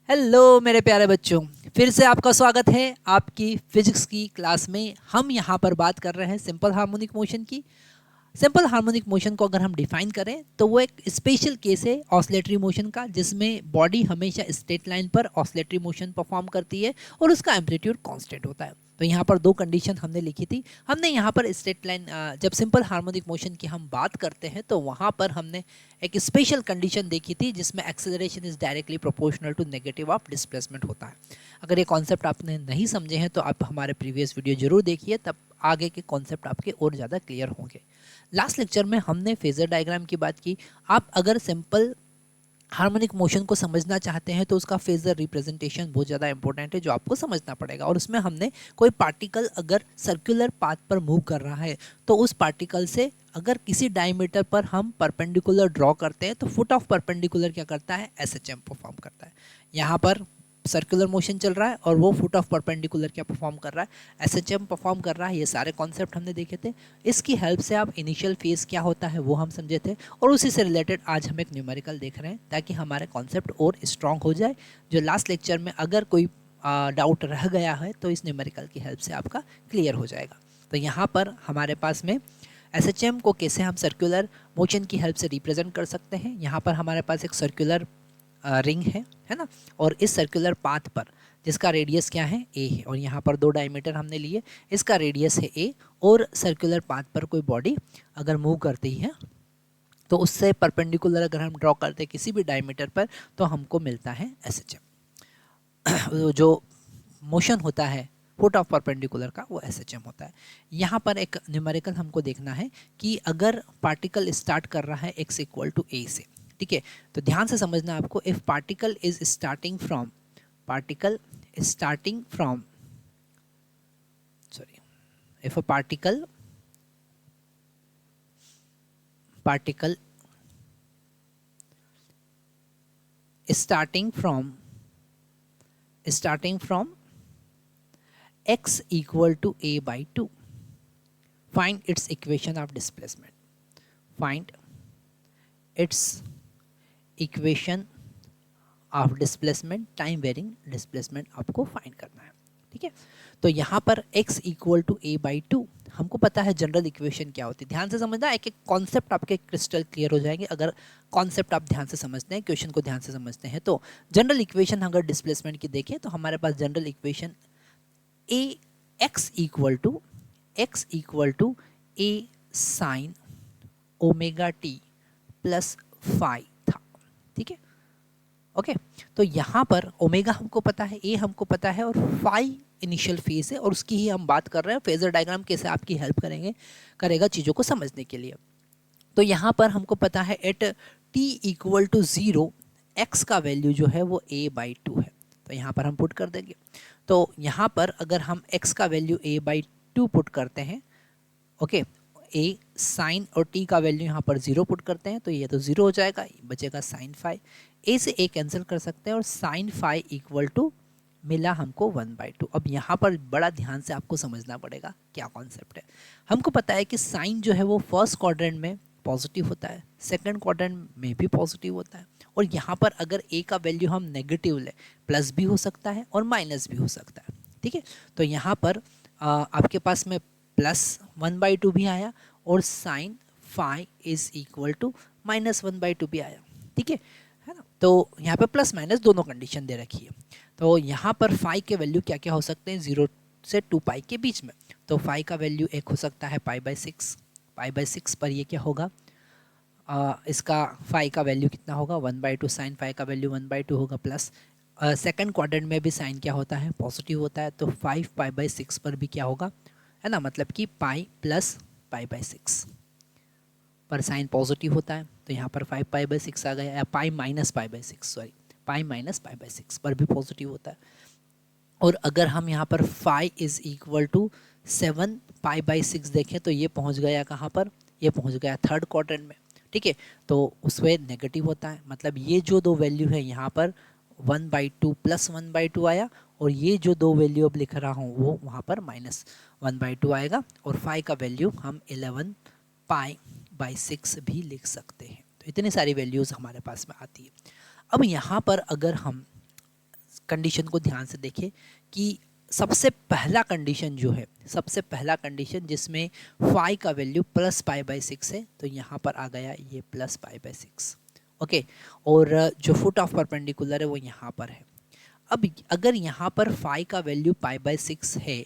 Hello मेरे प्यारे बच्चों, फिर से आपका स्वागत है आपकी फिजिक्स की क्लास में। हम यहाँ पर बात कर रहे हैं सिंपल हार्मोनिक मोशन की। सिंपल हार्मोनिक मोशन को अगर हम डिफाइन करें तो वो एक स्पेशल केस है ऑसिलेटरी मोशन का, जिसमें बॉडी हमेशा स्ट्रेट लाइन पर ऑसिलेटरी मोशन परफॉर्म करती है और उसका एम्पलीट्यूड कांस्टेंट होता है। तो यहाँ पर दो कंडीशन हमने लिखी थी। हमने यहाँ पर स्ट्रेट लाइन, जब सिंपल हार्मोनिक मोशन की हम बात करते हैं तो वहाँ पर हमने एक स्पेशल कंडीशन देखी थी जिसमें acceleration is directly proportional to negative of displacement होता है। अगर ये कॉन्सेप्ट आपने नहीं समझे हैं तो आप हमारे प्रीवियस वीडियो जरूर देखिए, तब आगे के कॉन्सेप्ट आपके और ज़्यादा क्लियर होंगे। लास्ट लेक्चर में हमने फेजर डायग्राम की बात की। आप अगर सिंपल हार्मोनिक मोशन को समझना चाहते हैं तो उसका फेजर रिप्रेजेंटेशन बहुत ज़्यादा इंपॉर्टेंट है, जो आपको समझना पड़ेगा। और उसमें हमने कोई पार्टिकल अगर सर्कुलर पाथ पर मूव कर रहा है तो उस पार्टिकल से अगर किसी डायमीटर पर हम परपेंडिकुलर ड्रॉ करते हैं तो फुट ऑफ परपेंडिकुलर क्या करता है, एसएचएम परफॉर्म करता है। यहाँ पर सर्कुलर मोशन चल रहा है और वो फुट ऑफ परपेंडिकुलर क्या परफॉर्म कर रहा है, एसएचएम परफॉर्म कर रहा है। ये सारे कॉन्सेप्ट हमने देखे थे। इसकी हेल्प से आप इनिशियल फेज क्या होता है वो हम समझे थे, और उसी से रिलेटेड आज हम एक न्यूमेरिकल देख रहे हैं ताकि हमारे कॉन्सेप्ट और स्ट्रॉन्ग हो जाए। जो लास्ट लेक्चर में अगर कोई डाउट रह गया है तो इस न्यूमेरिकल की हेल्प से आपका क्लियर हो जाएगा। तो यहाँ पर हमारे पास में एसएचएम को कैसे हम सर्कुलर मोशन की हेल्प से रिप्रेजेंट कर सकते हैं। यहाँ पर हमारे पास एक सर्कुलर रिंग है ना, और इस सर्कुलर पाथ पर जिसका रेडियस क्या है, ए है, और यहाँ पर दो डायमीटर हमने लिए, इसका रेडियस है ए, और सर्कुलर पाथ पर कोई बॉडी अगर मूव करती है तो उससे परपेंडिकुलर अगर हम ड्रॉ करते हैं किसी भी डायमीटर पर तो हमको मिलता है एसएचएम। जो मोशन होता है फुट ऑफ परपेंडिकुलर का वो एसएचएम होता है। यहाँ पर एक न्यूमेरिकल हमको देखना है कि अगर पार्टिकल स्टार्ट कर रहा है x इक्वल टू ए से, ठीक है, तो ध्यान से समझना आपको। If particle is starting from sorry if a particle starting from x equal to a by 2, find its equation of displacement. Find its equation of displacement, time varying displacement आपको find करना है, ठीक है। तो यहाँ पर x equal to a by 2 हमको पता है जनरल इक्वेशन क्या होती है। ध्यान से समझना, एक एक कॉन्सेप्ट आपके क्रिस्टल क्लियर हो जाएंगे अगर कॉन्सेप्ट आप ध्यान से समझते हैं, क्वेश्चन को ध्यान से समझते हैं। तो जनरल इक्वेशन अगर डिस्प्लेसमेंट की देखें तो हमारे पास general equation x equal to a sine omega T plus phi था, ठीक है। ओके, तो यहाँ पर ओमेगा हमको पता है, ए हमको पता है, और फाई इनिशियल फेज है, और उसकी ही हम बात कर रहे हैं। फेजर डायग्राम कैसे आपकी हेल्प करेगा चीज़ों को समझने के लिए। तो यहाँ पर हमको पता है at t equal to 0 x का वैल्यू जो है वो a बाई 2 है। तो यहाँ पर हम पुट कर देंगे। तो यहाँ पर अगर हम x का वैल्यू a बाई 2 पुट करते हैं, ओके, a साइन और t का वैल्यू यहाँ पर 0 पुट करते हैं तो ये तो 0 हो जाएगा, बचेगा साइन फाई। a से a कैंसिल कर सकते हैं और साइन फाई इक्वल टू मिला हमको 1/2। अब यहाँ पर बड़ा ध्यान से आपको समझना पड़ेगा क्या कॉन्सेप्ट है। हमको पता है कि साइन जो है वो फर्स्ट क्वाड्रेंट में पॉजिटिव होता है, सेकंड क्वाड्रेंट में भी पॉजिटिव होता है, और यहाँ पर अगर a का वैल्यू हम नेगेटिव लें, प्लस भी हो सकता है और माइनस भी हो सकता है, ठीक है। तो यहाँ पर आपके पास में प्लस 1/2 भी आया और sine phi is equal to minus 1/2 भी आया, ठीक है ना। तो यहाँ पे प्लस माइनस दोनों कंडीशन दे रखी है। तो यहाँ पर फाई के वैल्यू क्या क्या हो सकते हैं, 0 से 2 पाई के बीच में। तो फाई का वैल्यू एक हो सकता है पाई/6 पर ये क्या होगा, इसका फाई का वैल्यू कितना होगा 1/2, साइन फाई का वैल्यू 1/2 होगा, प्लस सेकंड क्वाड्रेंट में भी साइन क्या होता है, पॉजिटिव होता है। तो 5 पाई/6 पर भी क्या होगा, है ना, मतलब कि पाई प्लस पाई/6 पर साइन पॉजिटिव होता है। तो यहाँ पर 5 पाई/6 आ गया, या पाई माइनस पाई/6 पर भी पॉजिटिव होता है। और अगर हम यहाँ पर फाई इज इक्वल टू 7 पाई/6 देखें तो ये पहुँच गया कहाँ पर, ये पहुँच गया थर्ड क्वाड्रेंट में, ठीक है। तो उसमें नेगेटिव होता है, मतलब ये जो दो वैल्यू है यहाँ पर 1/2 प्लस 1/2 आया, और ये जो दो वैल्यू अब लिख रहा हूँ वो वहाँ पर माइनस 1/2 आएगा। और फाई का वैल्यू हम 11 पाई/6 भी लिख सकते हैं। तो इतनी सारी वैल्यूज़ हमारे पास में आती है। अब यहाँ पर अगर हम कंडीशन को ध्यान से देखें कि सबसे पहला कंडीशन जो है, सबसे पहला कंडीशन जिसमें फाई का वैल्यू प्लस पाई बाई 6 है, तो यहाँ पर आ गया ये प्लस पाई बाई 6। ओके, और जो फुट ऑफ परपेंडिकुलर है वो यहाँ पर है। अब अगर यहाँ पर फाई का वैल्यू पाई बाई 6 है,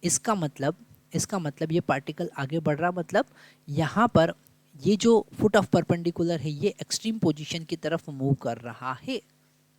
इसका मतलब ये पार्टिकल आगे बढ़ रहा, मतलब यहाँ पर ये जो फुट ऑफ परपेंडिकुलर है ये एक्सट्रीम पोजीशन की तरफ मूव कर रहा है।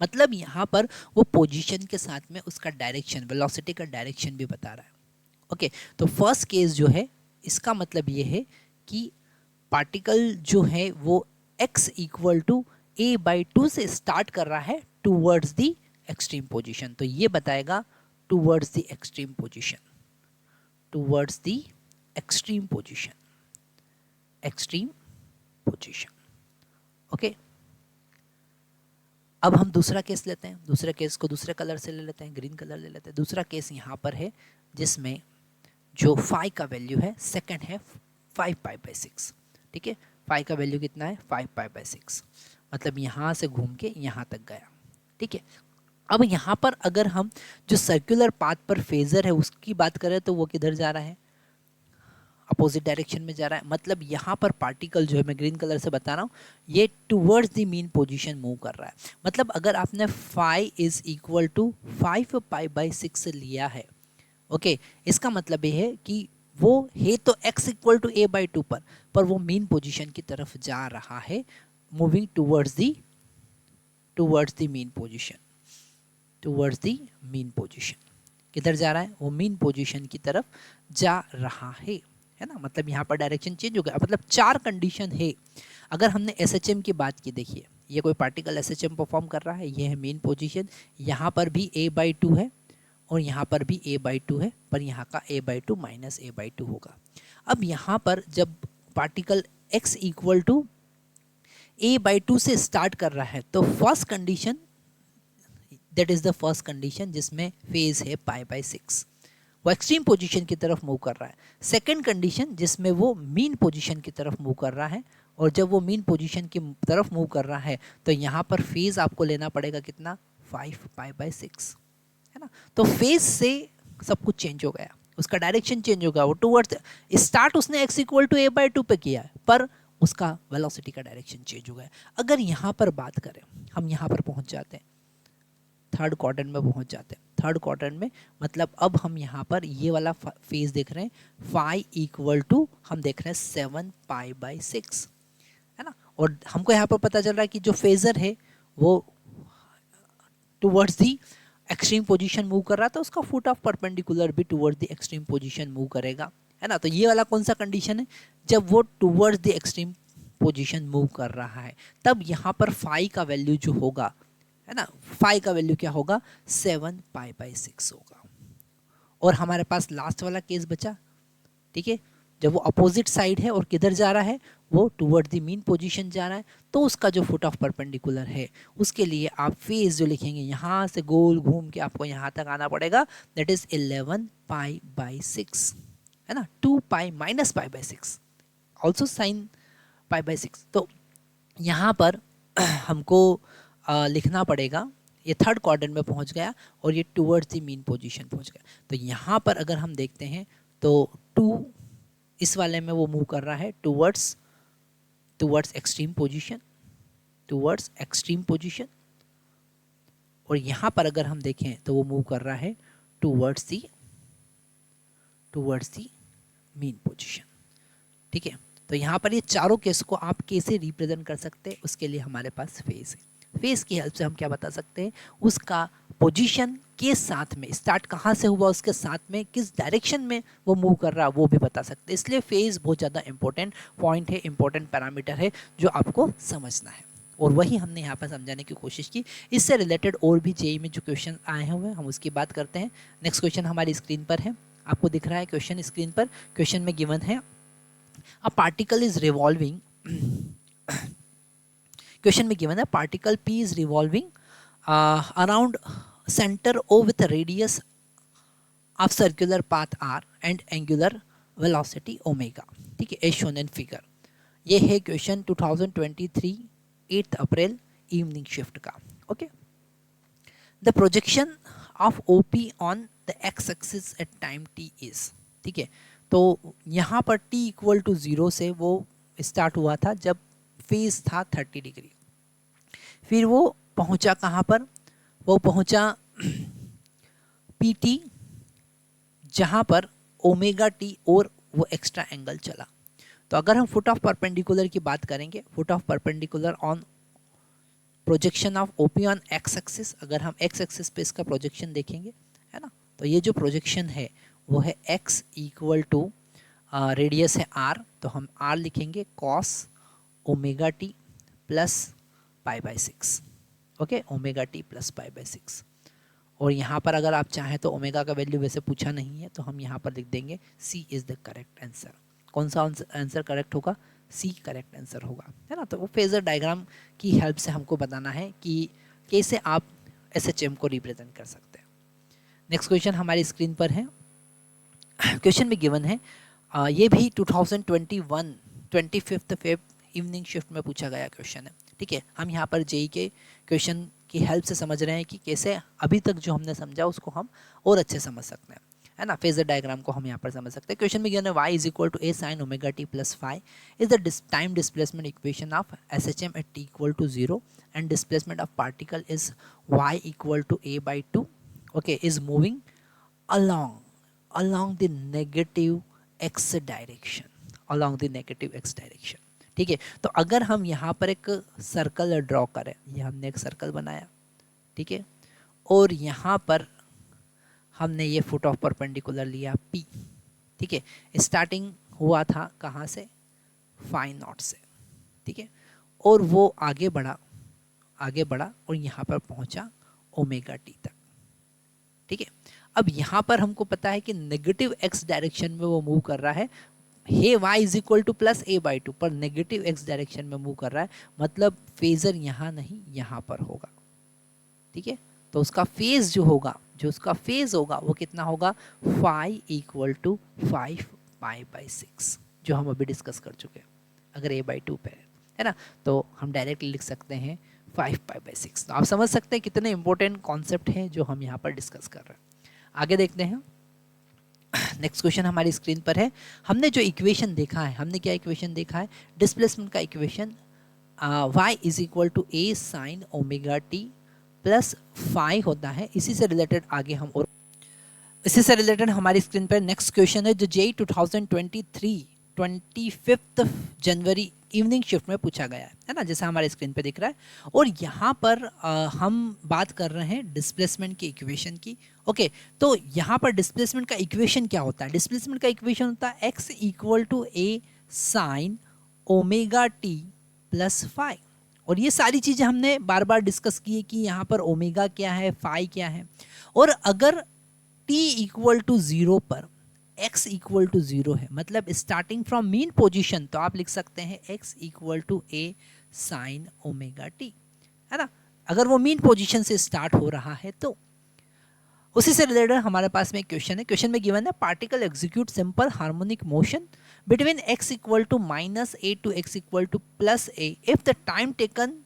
मतलब यहाँ पर वो पोजीशन के साथ में उसका डायरेक्शन, वेलोसिटी का डायरेक्शन भी बता रहा है। ओके, तो फर्स्ट केस जो है इसका मतलब ये है कि पार्टिकल जो है वो x equal to a by 2 से स्टार्ट कर रहा है टूवर्ड्स द एक्सट्रीम पोजीशन। तो ये बताएगा towards the extreme position, towards the extreme position, extreme position. Okay, अब हम दूसरा केस लेते हैं। दूसरे केस को दूसरे कलर से ले लेते हैं, ग्रीन कलर ले लेते हैं। दूसरा केस यहाँ पर है जिसमें जो फाई का वैल्यू है सेकंड है 5 पाई बाई 6। ठीक है, फाई का वैल्यू कितना है 5 पाई बाई 6, मतलब यहाँ से घूम के यहाँ तक गया। ठीक है, अब यहाँ पर अगर हम जो सर्कुलर पाथ पर फेजर है उसकी बात करें तो वो किधर जा रहा है, अपोजिट डायरेक्शन में जा रहा है। मतलब यहाँ पर पार्टिकल जो है, मैं ग्रीन कलर से बता रहा हूँ, ये towards the mean position move कर रहा है। मतलब अगर आपने phi is equal to 5 pi by 6 लिया है, ओके, इसका मतलब ये है कि वो है तो x equal to a by 2 पर वो मीन पोजीशन की तरफ जा रहा है, moving towards the mean position, towards the mean position. किधर जा रहा है, वो मीन पोजीशन की तरफ जा रहा है ना। मतलब यहाँ पर डायरेक्शन चेंज हो गया। मतलब 4 कंडीशन है। अगर हमने SHM की बात की, देखिए ये कोई पार्टिकल SHM परफॉर्म कर रहा है, ये है मीन पोजीशन, यहाँ पर भी a बाई 2 है और यहाँ पर भी a बाई 2 है, पर यहाँ का a by 2 minus a by 2 होगा। अब यहाँ पर जब particle x equal to a by 2 से स्टार्ट कर रहा है, तो first condition, that is the first condition जिसमें फेज है पाई बाई 6, वो एक्सट्रीम पोजीशन की तरफ मूव कर रहा है। सेकंड कंडीशन जिसमें वो मीन पोजीशन की तरफ मूव कर रहा है, और जब वो मीन पोजीशन की तरफ मूव कर रहा है तो यहाँ पर फेज आपको लेना पड़ेगा कितना, 5 पाई बाई 6, है ना। तो फेज से सब कुछ चेंज हो गया, उसका डायरेक्शन चेंज हो गया। वो टूवर्ड्स स्टार्ट उसने x equal to a by 2 पे किया है, पर उसका वेलोसिटी का डायरेक्शन चेंज हो गया। अगर यहाँ पर बात करें, हम यहाँ पर पहुँच जाते हैं, थर्ड क्वाड्रेंट में पहुँच जाते हैं। थर्ड क्वाड्रेंट में मतलब अब हम यहाँ पर ये वाला फेज देख रहे हैं, फाई इक्वल टू हम देख रहे हैं 7 पाई बाई 6, है ना। और हमको यहाँ पर पता चल रहा है कि जो फेजर है वो towards the extreme position move कर रहा था, उसका फुट ऑफ परपेंडिकुलर भी towards the extreme position move करेगा, है ना। तो ये वाला कौन सा कंडीशन है, जब वो towards the extreme position move कर रहा है, तब यहाँ पर फाई का वैल्यू जो होगा, है ना, फाई का वैल्यू क्या होगा, 7 पाई बाई 6 होगा। और हमारे पास लास्ट वाला केस बचा, ठीक है, जब वो अपोजिट साइड है और किधर जा रहा है, वो टूवर्ड द मीन पोजीशन जा रहा है, तो उसका जो फुट ऑफ परपेंडिकुलर है उसके लिए आप फेज जो लिखेंगे, यहाँ से गोल घूम के आपको यहाँ तक आना पड़ेगा, दैट इज 11 पाई बाई 6, है ना। 2 pi minus pi by 6 also sine pi by 6। तो यहाँ पर हमको लिखना पड़ेगा, ये थर्ड क्वाड्रेंट में पहुँच गया और ये टूवर्ड्स द मीन पोजीशन पहुँच गया। तो यहाँ पर अगर हम देखते हैं तो 2 इस वाले में वो मूव कर रहा है towards extreme position, towards extreme position, और यहाँ पर अगर हम देखें तो वो मूव कर रहा है टूवर्ड्स दी मीन पोजीशन। ठीक है, तो यहाँ पर ये चारों केस को आप कैसे रिप्रेजेंट कर सकते हैं, उसके लिए हमारे पास फेज है। फेज की हेल्प से हम क्या बता सकते हैं, उसका पोजीशन के साथ में, स्टार्ट कहाँ से हुआ, उसके साथ में किस डायरेक्शन में वो मूव कर रहा है वो भी बता सकते हैं। इसलिए फेज बहुत ज़्यादा इंपॉर्टेंट पॉइंट है, इंपॉर्टेंट पैरामीटर है जो आपको समझना है, और वही हमने यहाँ पर समझाने की कोशिश की। इससे रिलेटेड और भी जेईई में जो क्वेश्चन आए हुए हैं हम उसकी बात करते हैं। नेक्स्ट क्वेश्चन हमारी स्क्रीन पर है, आपको दिख रहा है क्वेश्चन स्क्रीन पर। क्वेश्चन में गिवन है a particle is revolving, question में गिवन है particle P is revolving around center O with a radius of circular path R and angular velocity omega। ठीक है, as shown in figure। ये है question 2023 8 अप्रैल evening shift का। Okay, the projection of OP on the x axis at time T is, ठीक है। तो यहाँ पर t इक्वल टू 0 से वो स्टार्ट हुआ था जब फेज था 30 डिग्री, फिर वो पहुंचा कहाँ पर, वो पहुंचा PT, जहाँ पर ओमेगा टी और वो एक्स्ट्रा एंगल चला। तो अगर हम फुट ऑफ परपेंडिकुलर की बात करेंगे, foot of perpendicular on projection of OP on x axis, अगर हम एक्स एक्सिस पे इसका प्रोजेक्शन देखेंगे, है ना, तो ये जो प्रोजेक्शन है वो है x इक्वल टू रेडियस है r, तो हम r लिखेंगे cos omega T plus pi by 6, okay, omega T plus pi by 6। और यहाँ पर अगर आप चाहें तो ओमेगा का वैल्यू वैसे पूछा नहीं है, तो हम यहाँ पर लिख देंगे C is the correct answer. कौन सा आंसर करेक्ट होगा, C करेक्ट आंसर होगा, है ना। तो वो फेजर डायग्राम की हेल्प से हमको बताना है कि कैसे आप SHM को रिप्रेजेंट कर सकते हैं। नेक्स्ट क्वेश्चन हमारी स्क्रीन पर है। क्वेश्चन में गिवन है, ये भी 2021 25 फेब इवनिंग शिफ्ट में पूछा गया क्वेश्चन है, ठीक है। हम यहाँ पर जेई के क्वेश्चन की हेल्प से समझ रहे हैं कि कैसे अभी तक जो हमने समझा उसको हम और अच्छे समझ सकते हैं, है ना। फेजर डायग्राम को हम यहाँ पर समझ सकते हैं। क्वेश्चन में गिवन है y is equal to a sin omega T plus five is the time displacement equation of SHM at t equal to 0 and displacement of particle is y equal to a by 2, okay, is moving along the negative x direction, along the negative x direction, ठीक है। तो अगर हम यहाँ पर एक circle draw करें, ये हमने एक सर्कल बनाया, ठीक है, और यहाँ पर हमने ये फुट ऑफ परपेंडिकुलर लिया P, ठीक है। स्टार्टिंग हुआ था कहाँ से, फाई नॉट से, ठीक है, और वो आगे बढ़ा और यहाँ पर पहुँचा ओमेगा टी तक, ठीक है। अब यहाँ पर हमको पता है कि नेगेटिव x डायरेक्शन में वो मूव कर रहा है, हे y is equal to plus a by 2, पर नेगेटिव x डायरेक्शन में मूव कर रहा है, मतलब फेजर यहाँ नहीं यहाँ पर होगा, ठीक है। तो उसका फेज उसका फेज होगा वो कितना होगा, phi equal to 5 pi by 6, जो हम अभी डिस्कस कर चुके हैं। अगर a बाई 2 पे है ना, तो हम डायरेक्टली लिख सकते हैं 5 पाई बाई 6। तो आप समझ सकते हैं कितने इंपॉर्टेंट कॉन्सेप्ट हैं जो हम यहाँ पर डिस्कस कर रहे हैं। आगे देखते हैं। नेक्स्ट क्वेश्चन हमारी स्क्रीन पर है। हमने जो इक्वेशन देखा है, हमने क्या इक्वेशन देखा है, डिस्प्लेसमेंट का equation y is equal to a sine omega T plus phi होता है। इसी से रिलेटेड हमारी स्क्रीन पर नेक्स्ट क्वेश्चन है जो JEE 2023 25 जनवरी इवनिंग शिफ्ट में पूछा गया है ना, जैसा हमारे स्क्रीन पे दिख रहा है। और यहाँ पर हम बात कर रहे हैं डिस्प्लेसमेंट की इक्वेशन की, ओके। तो यहाँ पर डिस्प्लेसमेंट का इक्वेशन क्या होता है, डिस्प्लेसमेंट का इक्वेशन होता है x equal to a sine omega T plus phi. और ये सारी चीज़ें हमने बार बार डिस्कस की है कि यहाँ पर ओमेगा क्या है, फाई क्या है। और अगर t इक्वल टू 0 पर x इक्वल टू 0 है, मतलब स्टार्टिंग फ्रॉम मीन पोजीशन, तो आप लिख सकते हैं x equal to a sine omega t, है ना। अगर वो मीन पोजीशन से स्टार्ट हो रहा है तो उसी से रिलेटेड हमारे पास में एक क्वेश्चन है। क्वेश्चन में गिवन है particle execute simple harmonic motion between x equal to minus a to x equal to plus a if the time taken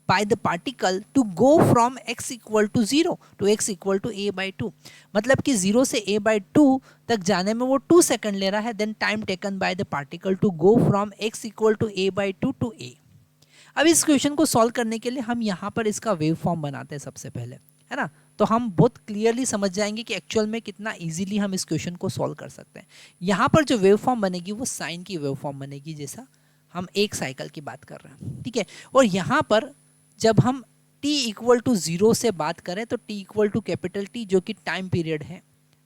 by the particle to go from x equal to 0 to x equal to a by 2, मतलब कि 0 से a by 2 तक जाने में वो 2 second ले रहा है। then time taken by the particle to go from x equal to a by 2 to a। अब इस क्वेश्चन को सॉल्व करने के लिए हम यहाँ पर इसका वेव फॉर्म बनाते हैं सबसे पहले, है ना। तो हम बहुत क्लियरली समझ जाएंगे कि एक्चुअल में कितना इजीली हम इस क्वेश्चन को सॉल्व कर सकते हैं। यहाँ पर जो वेव फॉर्म बनेगी वो साइन की वेव फॉर्म बनेगी, जैसा हम एक साइकिल की बात कर रहे हैं, ठीक है। और यहाँ पर जब हम t इक्वल टू 0 से बात करें तो t equal to capital T जो कि टाइम पीरियड है,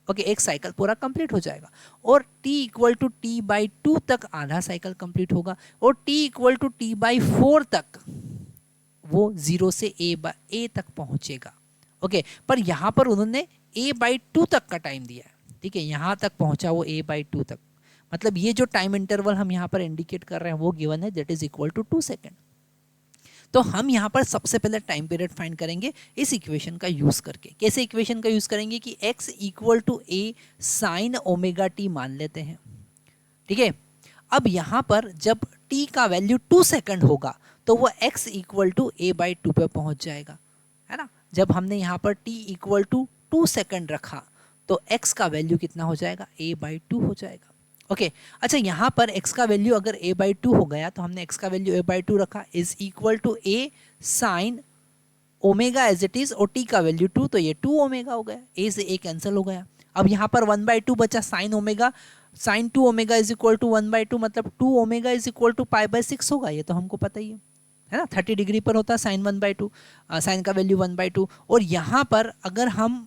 ओके, एक साइकिल पूरा कंप्लीट हो जाएगा। और t equal to t by 2 तक आधा साइकिल कंप्लीट होगा, और t equal to t by 4 तक वो 0 से a तक पहुंचेगा, ओके। पर यहाँ पर उन्होंने a बाई 2 तक का टाइम दिया है, ठीक है, यहाँ तक पहुंचा वो a बाई 2 तक, मतलब ये जो टाइम इंटरवल हम यहाँ पर इंडिकेट कर रहे हैं वो गिवन है, that is equal to 2 second. तो हम यहाँ पर सबसे पहले टाइम पीरियड फाइंड करेंगे इस इक्वेशन का यूज करके। कैसे इक्वेशन का यूज करेंगे कि x equal to a sine omega t मान लेते हैं, ठीक है। अब यहाँ पर जब t का वैल्यू 2 सेकंड होगा तो वो x equal to a by 2 पे पहुँच जाएगा, है ना। जब हमने यहाँ पर t इक्वल टू 2 सेकेंड रखा तो x का वैल्यू कितना हो जाएगा, a/2 हो जाएगा। ओके अच्छा यहाँ पर x का वैल्यू अगर a/2 हो गया तो हमने x का वैल्यू a/2 रखा is equal to a sine omega as it is, और t का वैल्यू 2 तो ये 2 ओमेगा हो गया, a से a कैंसिल हो गया। अब यहाँ पर 1/2 बचा sine omega, sine 2 omega is equal to 1/2 मतलब 2 ओमेगा इज इक्वल टू π/6 होगा, ये तो हमको पता ही है ना। 30 डिग्री पर होता है साइन 1/2, साइन का वैल्यू 1/2। और यहाँ पर अगर हम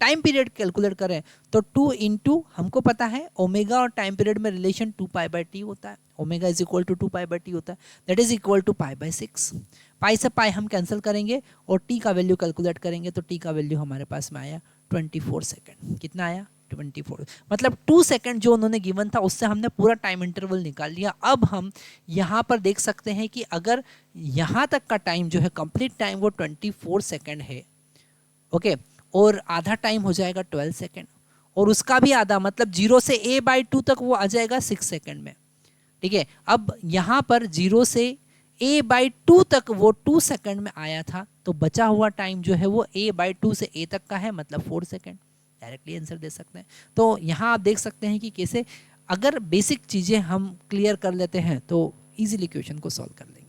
टाइम पीरियड कैलकुलेट करें तो 2 इंटू हमको पता है ओमेगा और टाइम पीरियड में रिलेशन 2π/t होता है, omega is equal to 2π/t होता है, दैट इज इक्वल टू π/6। पाई से पाई हम कैंसिल करेंगे और t का वैल्यू कैलकुलेट करेंगे तो t का वैल्यू हमारे पास में आया 24 सेकेंड। कितना आया, 24, मतलब 2 सेकेंड जो उन्होंने गिवन था उससे हमने पूरा टाइम इंटरवल निकाल लिया। अब हम यहाँ पर देख सकते हैं कि अगर यहाँ तक का टाइम जो है कंप्लीट टाइम वो 24 सेकेंड है, ओके, और आधा टाइम हो जाएगा 12 सेकेंड, और उसका भी आधा मतलब 0 से a/2 तक वो आ जाएगा 6 सेकेंड में, ठीक है। अब यहाँ पर 0 से a/2 तक वो 2 सेकेंड में आया था, तो बचा हुआ टाइम जो है वो a/2 से a तक का है, मतलब 4 सेकेंड। डायरेक्टली आंसर दे सकते हैं। तो यहाँ आप देख सकते हैं कि कैसे अगर बेसिक चीज़ें हम क्लियर कर लेते हैं तो इजीली क्वेश्चन को सॉल्व कर लेंगे।